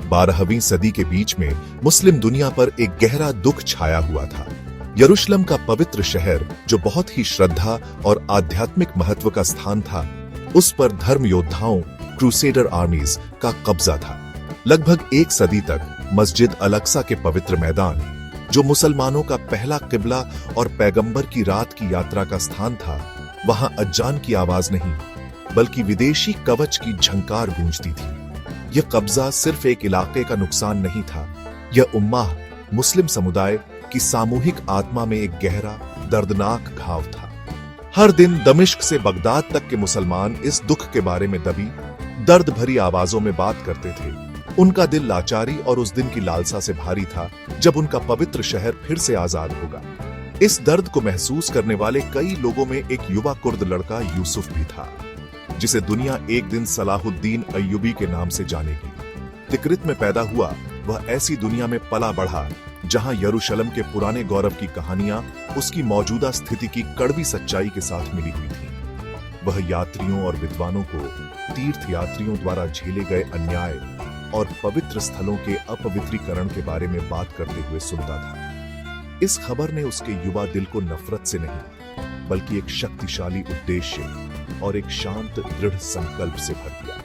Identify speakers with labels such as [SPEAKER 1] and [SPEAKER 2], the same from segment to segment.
[SPEAKER 1] 12वीं सदी के बीच में मुस्लिम दुनिया पर एक गहरा दुख छाया हुआ था। यरूशलेम का पवित्र शहर, जो बहुत ही श्रद्धा और आध्यात्मिक महत्व का स्थान था, उस पर धर्म योद्धाओं क्रूसेडर आर्मीज का कब्जा था। लगभग एक सदी तक मस्जिद अल-अक्सा के पवित्र मैदान, जो मुसलमानों का पहला किबला और पैगंबर की रात की यात्रा का स्थान था, वहां अज्जान की आवाज नहीं बल्कि विदेशी कवच की झंकार गूंजती थी। यह कब्जा सिर्फ एक इलाके का नुकसान नहीं था, यह उम्माह मुस्लिम समुदाय की सामूहिक आत्मा में एक गहरा दर्दनाक घाव था। हर दिन दमिश्क से बगदाद तक के मुसलमान इस दुख के बारे में दबी दर्द भरी आवाजों में बात करते थे। उनका दिल लाचारी और उस दिन की लालसा से भारी था जब उनका पवित्र शहर फिर से आजाद होगा। इस दर्द को महसूस करने वाले कई लोगों में एक युवा कुर्द लड़का यूसुफ भी था, जिसे दुनिया एक दिन सलाहुद्दीन अय्यूबी के नाम से जानेगी। तिकरित में पैदा हुआ वह ऐसी दुनिया में पला बढ़ा जहां यरूशलेम के पुराने गौरव की कहानियां उसकी मौजूदा स्थिति की कड़वी सच्चाई के साथ मिली हुई थी। वह यात्रियों और विद्वानों को तीर्थ यात्रियों द्वारा झेले गए अन्याय और पवित्र स्थलों के अपवित्रीकरण के बारे में बात करते हुए सुनता था। इस खबर ने उसके युवा दिल को नफरत से नहीं बल्कि एक शक्तिशाली उद्देश्य और एक शांत दृढ़ संकल्प से भर दिया।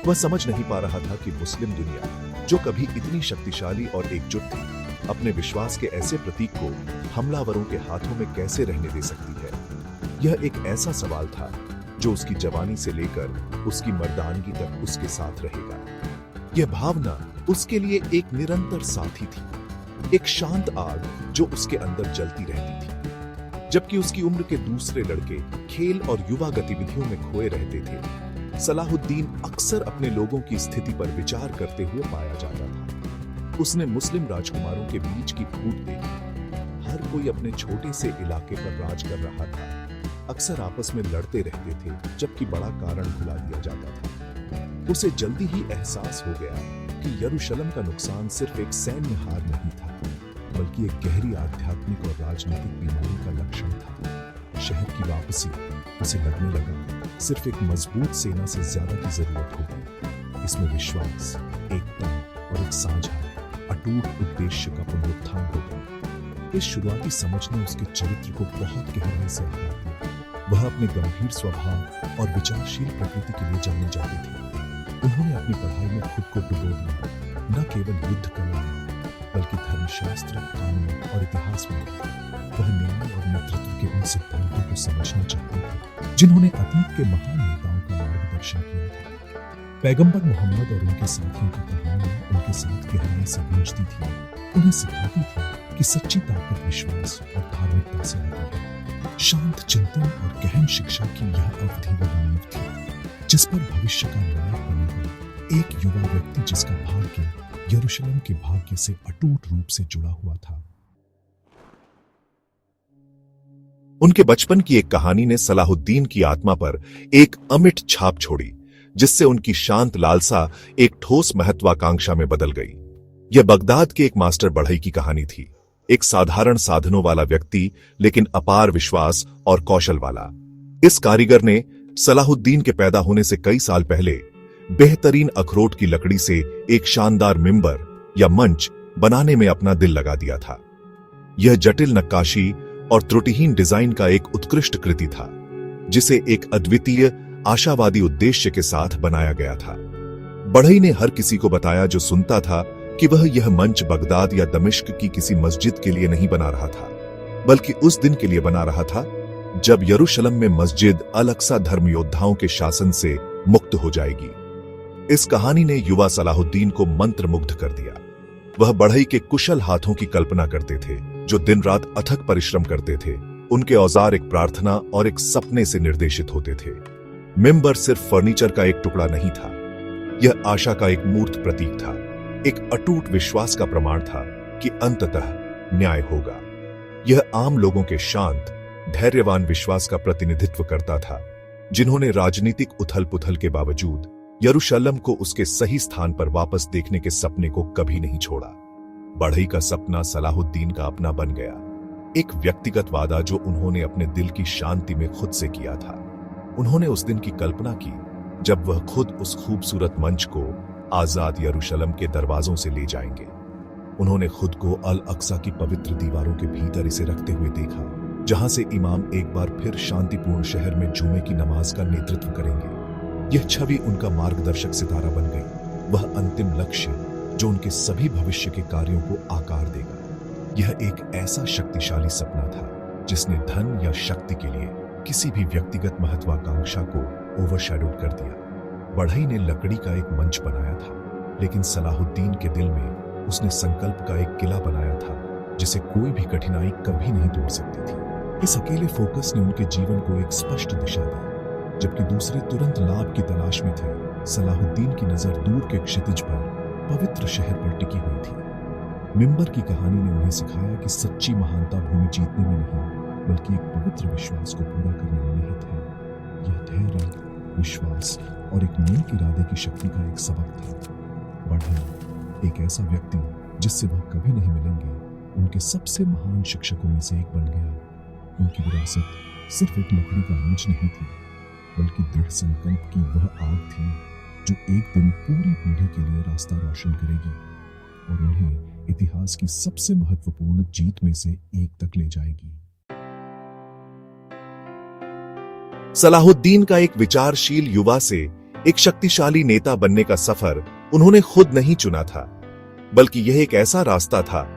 [SPEAKER 1] वह समझ नहीं पा रहा था कि मुस्लिम दुनिया, जो कभी इतनी शक्तिशाली और एकजुट थी, अपने विश्वास के ऐसे प्रतीक को हमलावरों के हाथों में कैसे रहने दे सकती है। यह एक ऐसा सवाल था जो उसकी जवानी से लेकर उसकी मर्दानगी तक उसके साथ रहेगा। यह भावना उसके लिए एक निरंतर साथी थी, एक शांत आग जो उसके अंदर जलती रहती थी। जबकि उसकी उम्र के दूसरे लड़के खेल और युवा गतिविधियों में खोए रहते थे, सलाहुद्दीन अक्सर अपने लोगों की स्थिति पर विचार करते हुए पाया जाता था। उसने मुस्लिम राजकुमारों के बीच की फूट देखी। हर कोई अपने छोटे से इलाके पर राज कर रहा था, अक्सर आपस में लड़ते रहते थे, जबकि बड़ा कारण भुला दिया जाता था। उसे जल्दी ही एहसास हो गया कि यरूशलेम का नुकसान सिर्फ एक सैन्य हार नहीं था, बल्कि एक गहरी आध्यात्मिक और राजनीतिक बीमारी का लक्षण था। शहर की वापसी उसे लगने लगा सिर्फ एक मजबूत सेना से ज्यादा की जरूरत होगी। इसमें विश्वास, एकता और एक साझा अटूट उद्देश्य का पुनरुत्थान होगा। इस शुरुआती समझ ने उसके चरित्र को बहुत गहराई से आकार दिया। वह अपने गंभीर स्वभाव और विचारशील प्रकृति के लिए जाने जाते थे। उन्होंने अपनी पढ़ाई में खुद को डुबो दिया, न केवल युद्ध कला में बल्कि धर्मशास्त्र, कानून और इतिहास में। वह न्याय और नेतृत्व के उन सिद्धांतों को समझना चाहते थे जिन्होंने अतीत के महान नेताओं का मार्गदर्शन किया था। पैगंबर मोहम्मद और उनके साथियों की कहानियां उनके साथ गहराई से गूंजती थी। उन्हें सिखाती थी कि सच्ची ताकत विश्वास और धार्मिकता से आती है। शांत चिंतन और गहन शिक्षा की यह अवधि वह नींव थी जिस पर भविष्य का नायक बनेगा एक युवा व्यक्ति जिसका भाग्य यरूशलेम के भाग्य से अटूट रूप से जुड़ा हुआ था। उनके बचपन की एक कहानी ने सलाहुद्दीन की आत्मा पर एक अमिट छाप छोड़ी, जिससे उनकी शांत लालसा एक ठोस महत्वाकांक्षा में बदल गई। यह बगदाद के एक मास्टर बढ़ई की कहानी थी, एक साधारण साधनों वाला व्यक्ति लेकिन अपार विश्वास और कौशल वाला। इस कारीगर ने सलाहुद्दीन के पैदा होने से कई साल पहले बेहतरीन अखरोट की लकड़ी से एक शानदार मिंबर या मंच बनाने में अपना दिल लगा दिया था। यह जटिल नक्काशी और त्रुटिहीन डिजाइन का एक उत्कृष्ट कृति था, जिसे एक अद्वितीय आशावादी उद्देश्य के साथ बनाया गया था। बढ़ई ने हर किसी को बताया जो सुनता था कि वह यह मंच बगदाद या दमिश्क की किसी मस्जिद के लिए नहीं बना रहा था, बल्कि उस दिन के लिए बना रहा था जब यरूशलेम में मस्जिद अल-अक्सा धर्म योद्धाओं के शासन से मुक्त हो जाएगी। इस कहानी ने युवा सलाहुद्दीन को मंत्रमुग्ध कर दिया। वह बढ़ई के कुशल हाथों की कल्पना करते थे जो दिन रात अथक परिश्रम करते थे। उनके औजार एक प्रार्थना और एक सपने से निर्देशित होते थे। मिंबर सिर्फ फर्नीचर का एक टुकड़ा नहीं था, यह आशा का एक मूर्त प्रतीक था, एक अटूट विश्वास का प्रमाण था कि अंततः न्याय होगा। यह आम लोगों के शांत, धैर्यवान विश्वास का प्रतिनिधित्व करता था, जिन्होंने राजनीतिक उथल-पुथल के बावजूद यरूशलेम को उसके सही स्थान पर वापस देखने के सपने को कभी नहीं छोड़ा। बढ़ई का सपना सलाहुद्दीन का अपना बन गया, एक व्यक्तिगत वादा जो उन्होंने अपने दिल की शांति में खुद से किया था। उन्होंने उस दिन की कल्पना की जब वह खुद उस खूबसूरत मंच को आजाद यरूशलेम के दरवाजों से ले जाएंगे। उन्होंने खुद को अल अक्सा की पवित्र दीवारों के भीतर इसे रखते हुए देखा, जहां से इमाम एक बार फिर शांतिपूर्ण शहर में जुमे की नमाज का नेतृत्व करेंगे। यह छवि उनका मार्गदर्शक सितारा बन गई, वह अंतिम लक्ष्य जो उनके सभी भविष्य के कार्यों को आकार देगा। यह एक ऐसा शक्तिशाली सपना था जिसने धन या शक्ति के लिए किसी भी व्यक्तिगत महत्वाकांक्षा को ओवरशैडोड कर दिया। बढ़ई ने लकड़ी का एक मंच बनाया था, लेकिन सलाहुद्दीन के दिल में उसने संकल्प का एक किला बनाया था जिसे कोई भी कठिनाई कभी नहीं तोड़ सकती थी। इस अकेले फोकस ने उनके जीवन को एक स्पष्ट दिशा दी। जबकि दूसरे तुरंत लाभ की तलाश में थे, सलाहुद्दीन की नजर दूर के क्षितिज पर पवित्र शहर पर टिकी हुई थी। मिंबर की कहानी ने उन्हें सिखाया कि सच्ची महानता भूमि जीतने में नहीं, बल्कि एक पवित्र विश्वास को पूरा करने में निहित है। यह धैर्य, विश्वास और एक नेक इरादे की शक्ति का एक सबक था। बढ़ई एक ऐसा व्यक्ति जिससे वह कभी नहीं मिलेंगे, उनके सबसे महान शिक्षकों में से एक बन गया। उनकी विरासत सिर्फ एक लकड़ी का मंच नहीं थी, बल्कि दृढ़ संकल्प की वह आग थी जो एक दिन पूरी पीढ़ी के लिए रास्ता रोशन करेगी और उन्हें इतिहास की सबसे महत्वपूर्ण जीत में से एक तक ले जाएगी। सलाहुद्दीन का एक विचारशील युवा से एक शक्तिशाली नेता बनने का सफर उन्होंने खुद नहीं चुना था, बल्कि यह एक ऐसा रास्ता था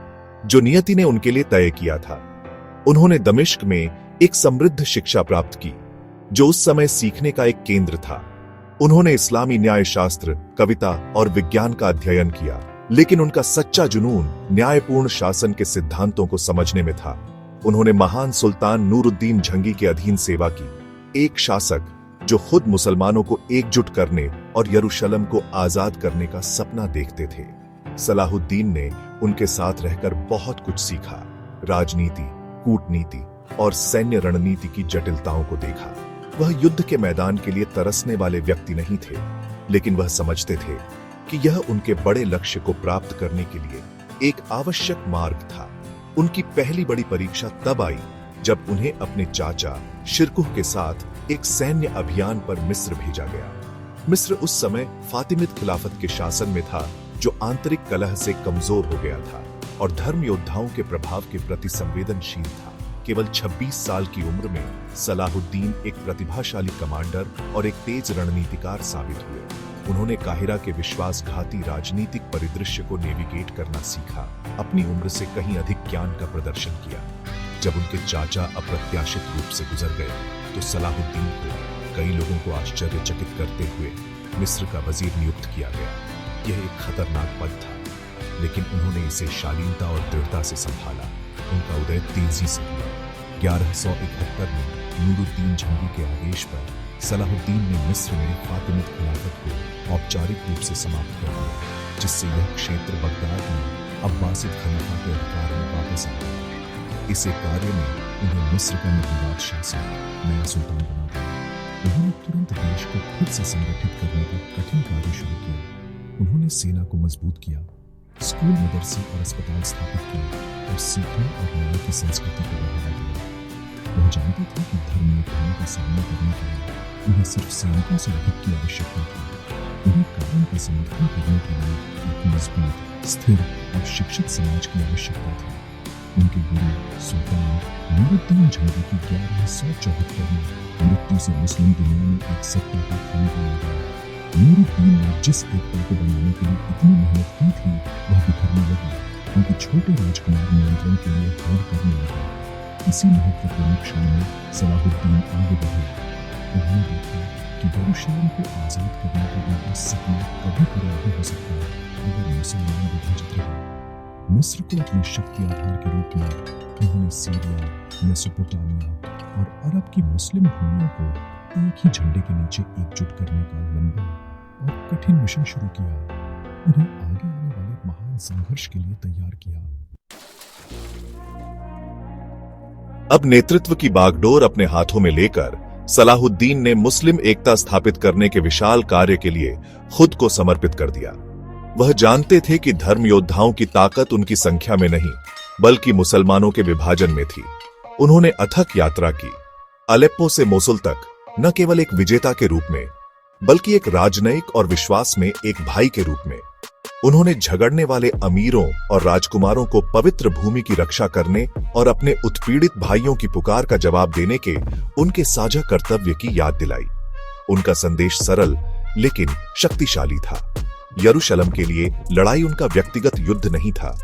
[SPEAKER 1] जो नियति ने उनके लिए तय किया था। उन्होंने दमिश्क में एक समृद्ध शिक्षा प्राप्त की, जो उस समय सीखने का एक केंद्र था। उन्होंने इस्लामी न्याय शास्त्र, कविता और विज्ञान का अध्ययन किया, लेकिन उनका सच्चा जुनून न्यायपूर्ण शासन के सिद्धांतों को समझने में था। उन्होंने महान सुल्तान नूरुद्दीन जंगी के अधीन सेवा की, एक शासक जो खुद मुसलमानों को एकजुट करने और यरूशलेम को आजाद करने का सपना देखते थे। सलाहुद्दीन ने उनके साथ रहकर बहुत कुछ सीखा, राजनीति, कूटनीति और सैन्य रणनीति की जटिलताओं को देखा। वह युद्ध के मैदान के लिए तरसने वाले व्यक्ति नहीं थे, लेकिन वह समझते थे कि यह उनके बड़े लक्ष्य को प्राप्त करने के लिए एक आवश्यक मार्ग था। उनकी पहली बड़ी परीक्षा तब आई जब उन्हें अपने चाचा शिरकुह के साथ एक सैन्य अभियान पर मिस्र भेजा गया। मिस्र उस समय फातिमिद खिलाफत के शासन में था, जो आंतरिक कलह से कमजोर हो गया था और धर्म योद्धाओं के प्रभाव के प्रति संवेदनशील था। केवल 26 साल की उम्र में सलाहुद्दीन एक प्रतिभाशाली कमांडर और एक तेज रणनीतिकार साबित हुए। उन्होंने काहिरा के विश्वासघाती राजनीतिक परिदृश्य को नेविगेट करना सीखा, अपनी उम्र से कहीं अधिक ज्ञान का प्रदर्शन किया। जब उनके चाचा अप्रत्याशित रूप से गुजर गए, तो सलाहुद्दीन को कई लोगों को आश्चर्यचकित करते हुए मिस्र का वजीर नियुक्त किया गया। यह एक खतरनाक पद था, लेकिन उन्होंने इसे शालीनता और दृढ़ता से संभाला। उनका उदय तेजी से हुआ। 1171 में नूरुद्दीन जंगी के आदेश पर सलाहुद्दीन ने मिस्र में फातिमिद खिलाफत को औपचारिक रूप से समाप्त कर दिया, जिससे यह क्षेत्र बगदाद में अब्बासिद खलीफा के अधिकार में वापस आ गया। इस एक कार्य में उन्हें मिस्र का निर्विवाद शासक, नया सुल्तान बना दिया। उन्होंने तुरंत देश को खुद से संगठित करने का कठिन कार्य शुरू किया। उन्होंने सेना को मजबूत किया, स्कूल, मदरसे और अस्पताल स्थापित किए और सीखने और न्याय की संस्कृति को बढ़ावा दिया। वह जानते थे कि धर्म योद्धाओं का सामना करने के लिए उन्हें सिर्फ सैनिकों से अधिक की आवश्यकता थी। उन्हें कारण का समर्थन करने के लिए एक मजबूत, स्थिर और शिक्षित समाज की आवश्यकता थी। उनके गुरु सुल्तान नूरुद्दीन जंगी की 1174 में मृत्यु से मुस्लिम दुनिया में एक सत्ता को खत्म किया गया। नूरुद्दीन ने जिस एकता को बनाने के लिए इतनी मेहनत की थी, वह बिखरने लगी। उनके छोटे राजकुमार नियंत्रण के लिए होड़ करने लगे। इसी महत्वपूर्ण क्षण में सलाहुद्दीन आगे बढ़े। उन्होंने देखा कि यरूशलेम को आजाद करने का उनका सपना कभी पूरा नहीं हो सकता अगर मुसलमान विभाजित रहे। मिस्र को अपने शक्ति आधार के रूप में उन्होंने सीरिया, मेसोपोटामिया और अरब की मुस्लिम भूमियों को एक ही झंडे के नीचे एकजुट करने का लंबा और कठिन मिशन शुरू किया। उन्हें आगे आने वाले महान संघर्ष के लिए तैयार किया। अब नेतृत्व की बागडोर अपने हाथों में लेकर सलाहुद्दीन ने मुस्लिम एकता स्थापित करने के विशाल कार्य के लिए खुद को समर्पित कर दिया। वह जानते थे कि धर्म योद्धाओं की ताकत उनकी संख्या में नहीं, बल्कि मुसलमानों के विभाजन में थी। उन्होंने अथक यात्रा की, अलेप्पो से मोसुल तक, न केवल एक विजेता के रूप में, बल्कि एक राजनयिक और विश्वास में एक भाई के रूप में। उन्होंने झगड़ने वाले अमीरों और राजकुमारों को पवित्र भूमि की रक्षा करने और अपने उत्पीड़ित भाइयों की पुकार का जवाब देने के उनके साझा कर्तव्य की याद दिलाई। उनका संदेश सरल लेकिन शक्तिशाली था। यरूशलेम के लिए लड़ाई उनका व्यक्तिगत युद्ध नहीं था,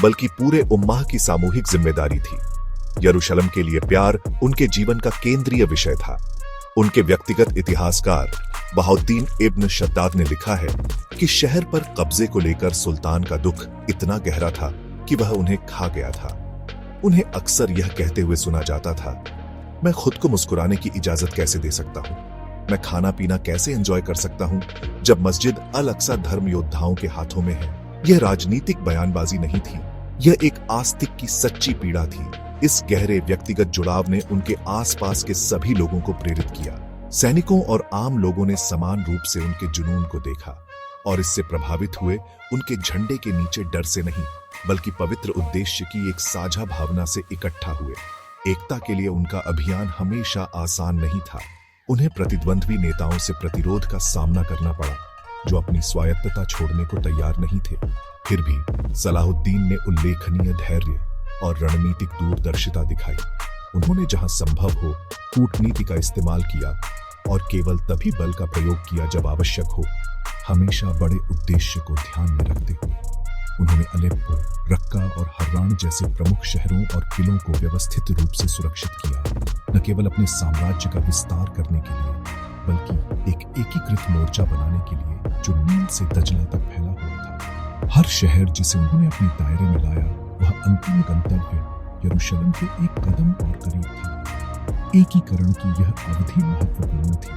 [SPEAKER 1] बल्कि पूरे उम्माह की सामूहिक जिम्मेदारी थी। यरूशलेम के लिए प्यार उनके जीवन का केंद्रीय विषय था। उनके व्यक्तिगत इतिहासकार बहाउद्दीन इब्न शद्दाद ने लिखा है कि शहर पर कब्जे को लेकर सुल्तान का दुख इतना गहरा था कि वह उन्हें खा गया था। उन्हें अक्सर यह कहते हुए सुना जाता था, मैं खुद को मुस्कुराने की इजाजत कैसे दे सकता हूं? मैं खाना पीना कैसे एंजॉय कर सकता हूं जब मस्जिद अल अक्सा धर्म योद्धाओं के हाथों में है? यह राजनीतिक बयानबाजी नहीं थी, यह एक आस्तिक की सच्ची पीड़ा थी। इस गहरे व्यक्तिगत जुड़ाव ने उनके आसपास के सभी लोगों को प्रेरित किया। सैनिकों और आम लोगों ने समान रूप से उनके जुनून को देखा और इससे प्रभावित हुए। उनके झंडे के नीचे डर से नहीं, बल्कि पवित्र उद्देश्य की एक साझा भावना से इकट्ठा हुए। एकता के लिए उनका अभियान हमेशा आसान नहीं था। उन्हें प्रतिद्वंद्वी नेताओं से प्रतिरोध का सामना करना पड़ा, जो अपनी स्वायत्तता छोड़ने को तैयार नहीं थे। फिर भी सलाहुद्दीन ने उल्लेखनीय धैर्य और रणनीतिक दूरदर्शिता दिखाई। उन्होंने जहां संभव हो कूटनीति का इस्तेमाल किया और केवल तभी बल का प्रयोग किया जब आवश्यक हो, हमेशा बड़े उद्देश्य को ध्यान में रखते हुए। उन्होंने अलेप्पो, रक्का और हर्रान जैसे प्रमुख शहरों और किलों को व्यवस्थित रूप से सुरक्षित किया, न केवल अपने साम्राज्य का विस्तार करने के लिए, बल्कि एक एकीकृत मोर्चा बनाने के लिए जो नील से दजला तक फैला हुआ था। हर शहर जिसे उन्होंने अपने दायरे में लाया, वह अंतिम गंतव्य यरूशलेम के एक कदम और करीब था। एकीकरण की यह अवधि महत्वपूर्ण थी।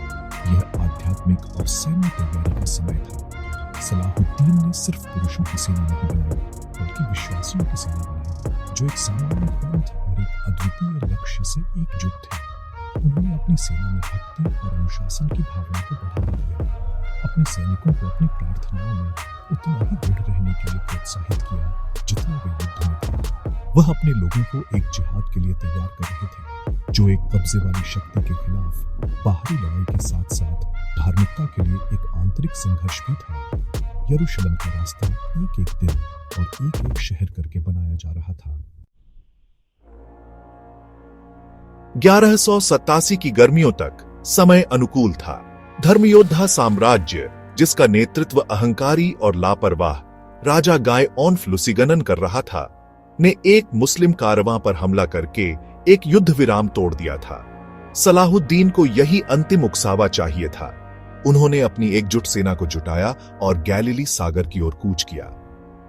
[SPEAKER 1] यह आध्यात्मिक और सैन्य तैयारी का समय था। सलाहुद्दीन ने सिर्फ पुरुषों की सेना नहीं बनाई, बल्कि विश्वासियों की सेना बनाई, जो एक सामान्य पंथ और एक अद्वितीय लक्ष्य से एकजुट थे। उन्होंने अपनी सेना में भक्ति और अनुशासन की भावना को बढ़ावा दिया। अपने सैनिकों को अपनी प्रार्थनाओं में उतना ही दृढ़ रहने के लिए प्रोत्साहित किया जितना वे युद्ध में थे। वह अपने लोगों को एक जिहाद के लिए तैयार कर रहे थे, जो एक कब्जे वाली शक्ति के खिलाफ बाहरी लड़ाई के साथ साथ धार्मिकता के लिए एक आंतरिक संघर्ष भी था। यरूशलेम का रास्ता एक एक दिन और एक एक शहर करके बनाया जा रहा था। 1187 की गर्मियों तक समय अनुकूल था। धर्मयोद्धा साम्राज्य, जिसका नेतृत्व अहंकारी और लापरवाह राजा गाय ऑन्फ लुसिगनन कर रहा था, ने एक मुस्लिम कारवां पर हमला करके एक युद्ध विराम तोड़ दिया था। सलाहुद्दीन को यही अंतिम उकसावा चाहिए था। उन्होंने अपनी एकजुट सेना को जुटाया और गैलिली सागर की ओर कूच किया।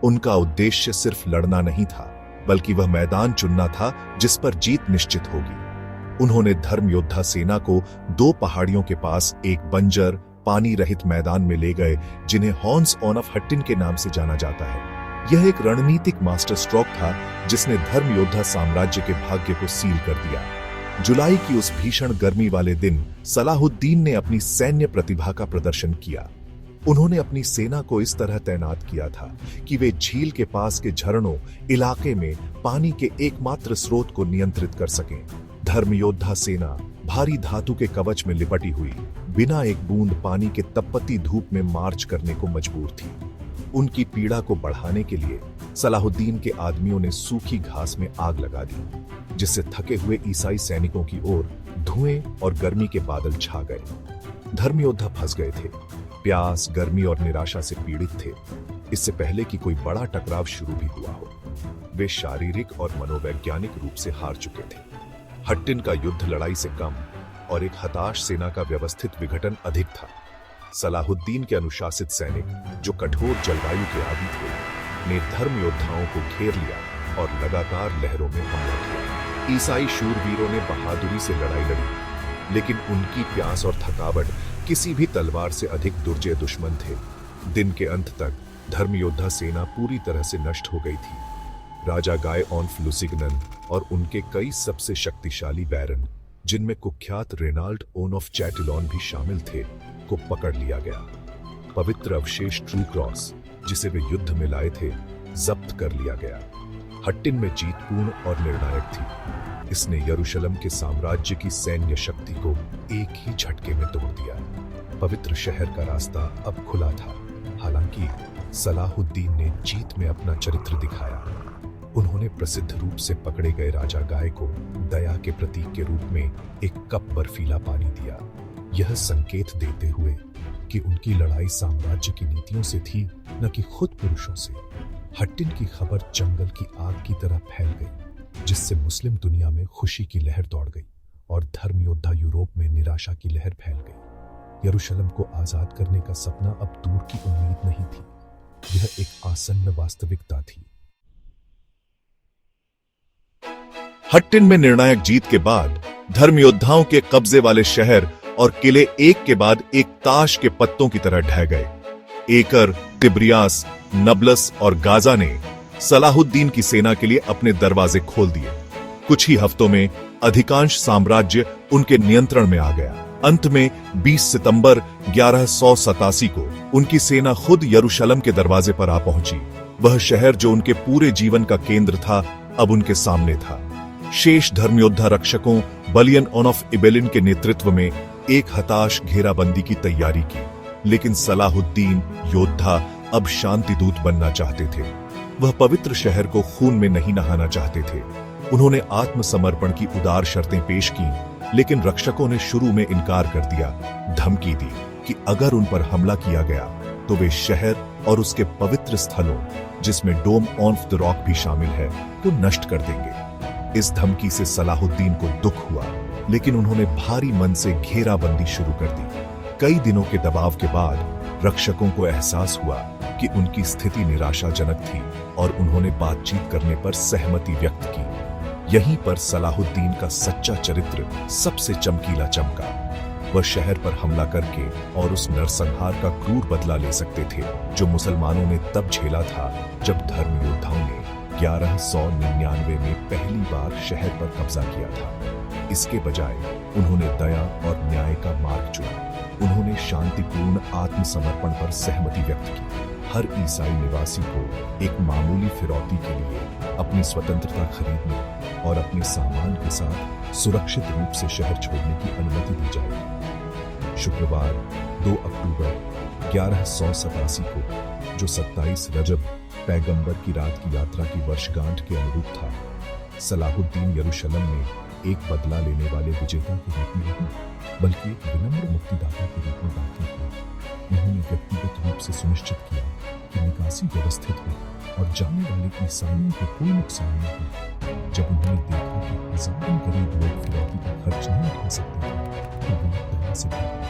[SPEAKER 1] उनका उद्देश्य सिर्फ लड़ना नहीं था, बल्कि वह मैदान चुनना था जिस पर जीत निश्चित होगी। उन्होंने धर्म योद्धा सेना को 2 पहाड़ियों के पास एक बंजर पानी रहित मैदान में ले गए, जिन्हें हॉर्न्स ऑफ हट्टिन के नाम से जाना जाता है। यह एक रणनीतिक मास्टर स्ट्रोक था जिसने धर्म योद्धा साम्राज्य के भाग्य को सील कर दिया। जुलाई की उस भीषण गर्मी वाले दिन सलाहुद्दीन ने अपनी सैन्य प्रतिभा का प्रदर्शन किया। उन्होंने अपनी सेना को इस तरह तैनात किया था कि वे झील के पास के झरनों इलाके में पानी के एकमात्र स्रोत को नियंत्रित कर सकें। धर्म योद्धा सेना भारी धातु के कवच में लिपटी हुई, बिना एक बूंद पानी के तपती धूप में मार्च करने को मजबूर थी। उनकी पीड़ा को बढ़ाने के लिए सलाहुद्दीन के आदमियों ने सूखी घास में आग लगा दी, जिससे थके हुए ईसाई सैनिकों की ओर धुएं और गर्मी के बादल छा गए। धर्मयोद्धा फंस गए थे, प्यास, गर्मी और निराशा से पीड़ित थे। इससे पहले कि कोई बड़ा टकराव शुरू भी हुआ हो, वे शारीरिक और मनोवैज्ञानिक रूप से हार चुके थे। हट्टिन का युद्ध लड़ाई से कम और एक हताश सेना का व्यवस्थित विघटन अधिक था। सलाहुद्दीन के अनुशासित सैनिक, जो कठोर जलवायु के आदी थे, ने धर्म योद्धाओं को घेर लिया और लगातार लहरों में हमला किया। ईसाई शूरवीरों ने बहादुरी से लड़ाई लड़ी, लेकिन उनकी प्यास और थकावट किसी भी तलवार से अधिक दुर्जय दुश्मन थे। दिन के अंत तक धर्म योद्धा सेना पूरी तरह से नष्ट हो गई थी। राजा गाय ऑन्फ लुसिगनन और उनके कई सबसे शक्तिशाली बैरन, जिनमें कुख्यात रेनाल्ड ओन ऑफ चैटिलॉन भी शामिल थे, को पकड़ लिया गया। पवित्र अवशेष ट्रू क्रॉस, जिसे वे युद्ध में लाए थे, जब्त कर लिया गया। हट्टिन में जीत पूर्ण और निर्णायक थी। इसने यरूशलेम के साम्राज्य की सैन्य शक्ति को एक ही झटके में तोड़ दिया। पवित्र शहर का रास्ता अब खुला था। हालांकि सलाहुद्दीन ने जीत में अपना चरित्र दिखाया। उन्होंने प्रसिद्ध रूप से पकड़े गए राजा गाय को दया के प्रतीक के रूप में एक कप बर्फीला पानी दिया, यह संकेत देते हुए कि उनकी लड़ाई साम्राज्य की नीतियों से थी, न कि खुद पुरुषों से। हट्टिन की खबर जंगल की आग की तरह फैल गई, जिससे मुस्लिम दुनिया में खुशी की लहर दौड़ गई और धर्म योद्धा यूरोप में निराशा की लहर फैल गई। यरूशलेम को आजाद करने का सपना अब दूर की उम्मीद नहीं थी, यह एक आसन्न वास्तविकता थी। हट्टिन में निर्णायक जीत के बाद धर्म योद्धाओं के कब्जे वाले शहर और किले एक के बाद एक ताश के पत्तों की तरह ढह गए। एकर, तिब्रियास, नबलस और गाजा ने सलाहुद्दीन की सेना के लिए अपने दरवाजे खोल दिए। कुछ ही हफ्तों में अधिकांश साम्राज्य उनके नियंत्रण में आ गया। अंत में 20 सितंबर 1187 को उनकी सेना खुद यरूशलेम के दरवाजे पर आ पहुंची। वह शहर जो उनके पूरे जीवन का केंद्र था, अब उनके सामने था। शेष धर्मयोद्धा रक्षकों बलियन ऑफ इबेलिन के नेतृत्व में एक हताश घेराबंदी की तैयारी की, लेकिन सलाहुद्दीन योद्धा अब शांति दूत बनना चाहते थे। वह पवित्र शहर को खून में नहीं नहाना चाहते थे। उन्होंने आत्मसमर्पण की उदार शर्तें पेश की, लेकिन रक्षकों ने शुरू में इनकार कर दिया, धमकी दी कि अगर उन पर हमला किया गया तो वे शहर और उसके पवित्र स्थलों, जिसमें डोम ऑफ द रॉक भी शामिल है, को नष्ट कर देंगे। इस धमकी से सलाहुद्दीन को दुख हुआ, लेकिन उन्होंने भारी मन से घेराबंदी शुरू कर दी। कई दिनों के दबाव के बाद रक्षकों को एहसास हुआ कि उनकी स्थिति निराशाजनक थी और उन्होंने बातचीत करने पर सहमति व्यक्त की। यहीं पर सलाहुद्दीन का सच्चा चरित्र सबसे चमकीला चमका। वह शहर पर हमला करके और उस नरसंहार का क्रूर बदला ले सकते थे जो मुसलमानों ने तब झेला था जब धर्म योद्धाओं ने 1199 में पहली बार शहर पर कब्जा किया था। इसके बजाय उन्होंने दया और न्याय का मार्ग चुना। उन्होंने शांतिपूर्ण आत्मसमर्पण पर सहमति व्यक्त की। हर ईसाई निवासी को एक मामूली फिरौती के लिए अपनी स्वतंत्रता खरीदने और अपने सामान के साथ सुरक्षित रूप से शहर छोड़ने की अनुमति दी जाएगी। शुक्रवार 2 अक्टूबर 1187 को, जो 27 रजब पैगंबर की रात की यात्रा की वर्षगांठ के अनुरूप था, सलाहुद्दीन यरूशलेम में एक बदला लेने वाले विजेता के रूप में नहीं, बल्कि एक विनम्र मुक्तिदाता के रूप में दाखिल हुए। उन्होंने व्यक्तिगत रूप से सुनिश्चित किया कि निकासी व्यवस्थित हो और जाने वाले ईसाइयों को कोई नुकसान न हो। जब उन्होंने देखा कि हजारों गरीब लोग फिरौती का खर्च नहीं उठा सकते थे, तो वे दया से भागे।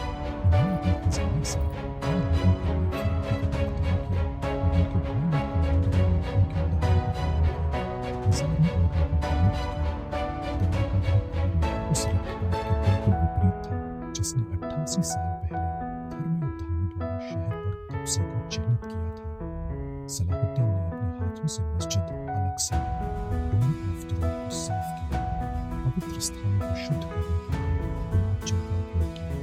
[SPEAKER 1] उन्होंने अपने खजाने से हर लोगों के लिए फिरौती का भुगतान किया और उनके भाई और कमांडरों ने उनके उदाहरण का पालन किया। हजारों और लोगों को मुक्त किया। दया का यह कार्य उस रक्तपात के बिल्कुल विपरीत था जिसने 88 साल पहले धर्म योद्धाओं द्वारा शहर पर कब्जे को चिह्नित किया था। सलाहुद्दीन ने अपने हाथों से मस्जिद अल-अक्सा और डोम ऑफ द रॉक को साफ किया। पवित्र स्थानों को शुद्ध करने के लिए गुलाब जल का उपयोग किया।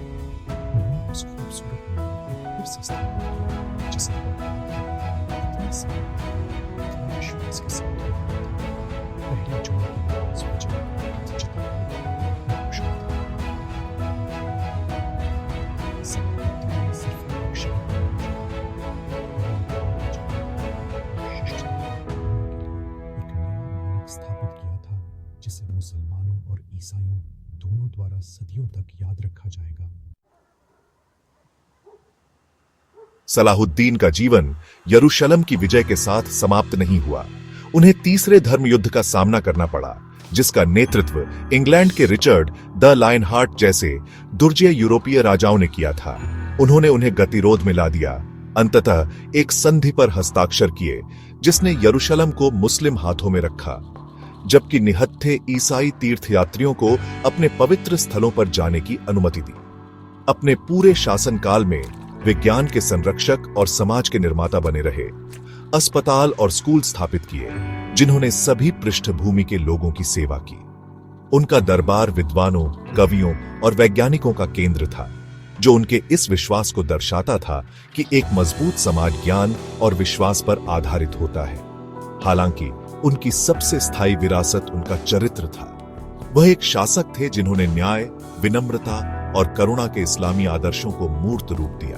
[SPEAKER 1] उन्होंने उस खूबसूरत मंदिर को फिर से स्थापित किया जिसे बगदाद के बारे में इतने साल पहले इतने विश्वास के साथ बनाया था। पहले जुमे की नमाज फजर अर्थ जताने के लिए घोषणा था। सलाहुद्दीन ने सिर्फ एक शहर पर नहीं स्थापित किया था जिसे मुसलमानों और ईसाइयों दोनों द्वारा सदियों तक याद रखा जाएगा। सलाहुद्दीन का जीवन यरूशलेम की विजय के साथ समाप्त नहीं हुआ। उन्हें तीसरे धर्म युद्ध का सामना करना पड़ा, जिसका नेतृत्व इंग्लैंड के रिचर्ड द लायनहार्ट जैसे दुर्जय यूरोपीय राजाओं ने किया था। उन्होंने उन्हें गतिरोध में ला दिया। अंततः एक संधि पर हस्ताक्षर किए जिसने यरूशलेम को मुस्लिम हाथों में रखा, जबकि निहत्थे ईसाई तीर्थयात्रियों को अपने पवित्र स्थलों पर जाने की अनुमति दी। अपने पूरे शासनकाल में वे ज्ञान के संरक्षक और समाज के निर्माता बने रहे। अस्पताल और स्कूल स्थापित किए जिन्होंने सभी पृष्ठभूमि के लोगों की सेवा की। उनका दरबार विद्वानों, कवियों और वैज्ञानिकों का केंद्र था, जो उनके इस विश्वास को दर्शाता था कि एक मजबूत समाज ज्ञान और विश्वास पर आधारित होता है। हालांकि उनकी सबसे स्थायी विरासत उनका चरित्र था। वह एक शासक थे जिन्होंने न्याय, विनम्रता और करुणा के इस्लामी आदर्शों को मूर्त रूप दिया।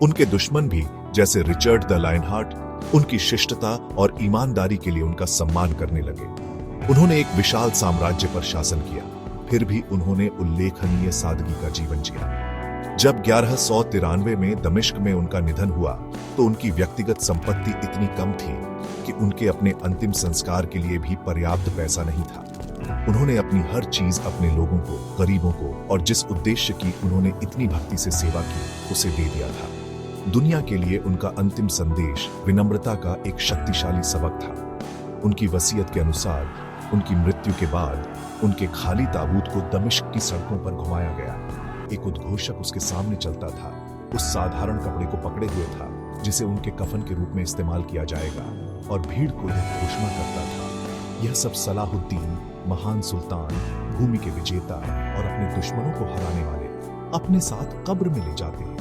[SPEAKER 1] उनके दुश्मन भी, जैसे रिचर्ड द लायनहार्ट, उनकी शिष्टता और ईमानदारी के लिए उनका सम्मान करने लगे। उन्होंने एक विशाल साम्राज्य पर शासन किया, फिर भी उन्होंने उल्लेखनीय सादगी का जीवन जिया। जब 1193 में दमिश्क में उनका निधन हुआ तो उनकी व्यक्तिगत संपत्ति इतनी कम थी कि उनके अपने अंतिम संस्कार के लिए भी पर्याप्त पैसा नहीं था। उन्होंने अपनी हर चीज अपने लोगों को, गरीबों को और जिस उद्देश्य की उन्होंने इतनी भक्ति से सेवा की उसे दे दिया था। दुनिया के लिए उनका अंतिम संदेश विनम्रता का एक शक्तिशाली सबक था। उनकी वसीयत के अनुसार उनकी मृत्यु के बाद उनके खाली ताबूत को दमिश्क की सड़कों पर घुमाया गया। एक उद्घोषक उसके सामने चलता था, उस साधारण कपड़े को पकड़े हुए था जिसे उनके कफन के रूप में इस्तेमाल किया जाएगा, और भीड़ को यह घोषणा करता था, यह सब सलाहुद्दीन, महान सुल्तान, भूमि के विजेता और अपने दुश्मनों को हराने वाले अपने साथ कब्र में ले जाते हैं।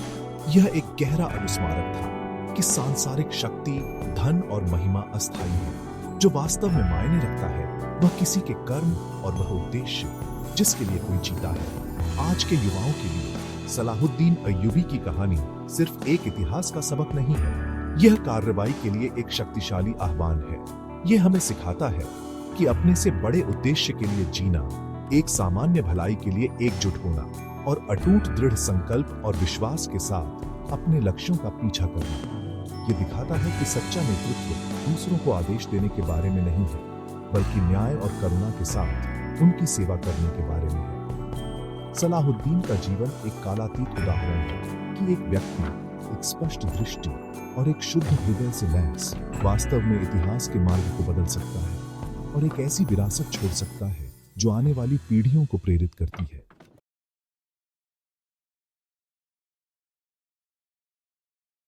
[SPEAKER 1] यह एक गहरा अनुस्मारक था कि सांसारिक शक्ति, धन और महिमा अस्थायी है। जो वास्तव में मायने रखता है वह किसी के कर्म और वह उद्देश्य जिसके लिए कोई जीता है। आज के युवाओं के लिए सलाहुद्दीन अय्यूबी की कहानी सिर्फ एक इतिहास का सबक नहीं है, यह कार्रवाई के लिए एक शक्तिशाली आह्वान है। यह हमें सिखाता है कि अपने से बड़े उद्देश्य के लिए जीना, एक सामान्य भलाई के लिए एकजुट होना और अटूट दृढ़ संकल्प और विश्वास के साथ अपने लक्ष्यों का पीछा करना। यह दिखाता है कि सच्चा नेतृत्व दूसरों को आदेश देने के बारे में नहीं है, बल्कि न्याय और करुणा के साथ उनकी सेवा करने के बारे में है। सलाहुद्दीन का जीवन एक कालातीत उदाहरण है कि एक व्यक्ति, एक स्पष्ट दृष्टि और एक शुद्ध हृदय से लैस वास्तव में इतिहास के मार्ग को बदल सकता है और एक ऐसी विरासत छोड़ सकता है जो आने वाली पीढ़ियों को प्रेरित करती है।